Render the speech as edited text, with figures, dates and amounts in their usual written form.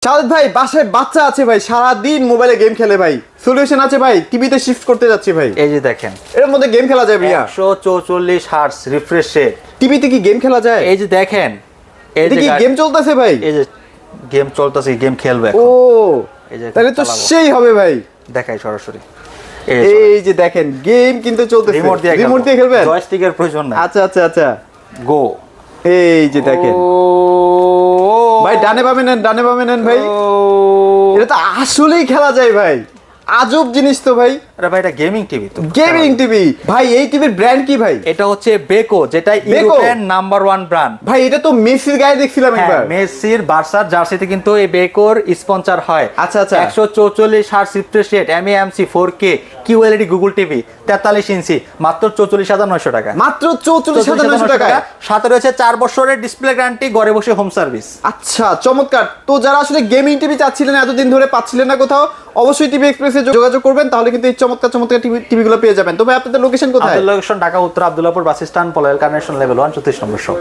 শাহাদ ভাই, বাসায় বাচ্চা আছে ভাই, সারাদিন মোবাইলে গেম খেলে ভাই, সলিউশন আছে ভাই, টিভিতে শিফট করতে যাচ্ছি ভাই। এই যে দেখেন, এর মধ্যে গেম খেলা যায় ভাইয়া? 144 হার্টজ রিফ্রেশ রেট। টিভিতে কি গেম খেলা যায়? এই যে দেখেন, এই এটা যে কি গেম চলতেছে ভাই? এই যে গেম চলতেছে, গেম খেলবে ও, এই যে তাহলে তো চালাবো। সেই হবে ভাই। দেখাই সরাসরি, এই যে দেখেন, গেম কিন্তু চলতেছে। রিমোট দিয়ে খেলবেন? জয়স্টিকের প্রয়োজন নাই। আচ্ছা আচ্ছা আচ্ছা, গো। এই যে দেখেন ভাই, ডানে বামে নেন, ডানে বামে নেন ভাই। এটা তো আসলেই খেলা যায় ভাই, আজব জিনিস তো ভাই। আরে ভাই, এটা গেমিং টিভি তো। গেমিং টিভি ভাই। এই টিভির ব্র্যান্ড কি ভাই? এটা হচ্ছে বেকো, যেটা ইউরোপিয়ান নাম্বার 1 ব্র্যান্ড। ভাই এটা তো মেসির গায়ে দেখছিলাম একবার। মেসির বার্সার জার্সিতে কিন্তু এই বেকোর স্পন্সর হয়। আচ্ছা আচ্ছা। 144 hertz refresh rate, MAMC 4K QLED Google TV 43 ইঞ্চি, মাত্র 44,900 টাকা। মাত্র 44,900 টাকা। সাথে রয়েছে 4 বছরের ডিসপ্লে গ্যারান্টি, ঘরে বসে হোম সার্ভিস। আচ্ছা, চমৎকার। তো যারা আসলে গেমিং টিভি চাচ্ছিলেন, এতদিন ধরে পাচ্ছিলেন না কোথাও, অবশ্যই টিভি এক্সপ্রেসে যোগাযোগ করবেন, তাহলে কিন্তু এই চমৎকার চমৎকার টিভিগুলো পেয়ে যাবেন। তো ভাই আপনাদের লোকেশন কোথায়? লোকেশন ঢাকা উত্তর আব্দুল্লাহপুর বাস স্ট্যান্ড, পলাইল কানেকশন লেভেল 1 34 নম্বর শপ।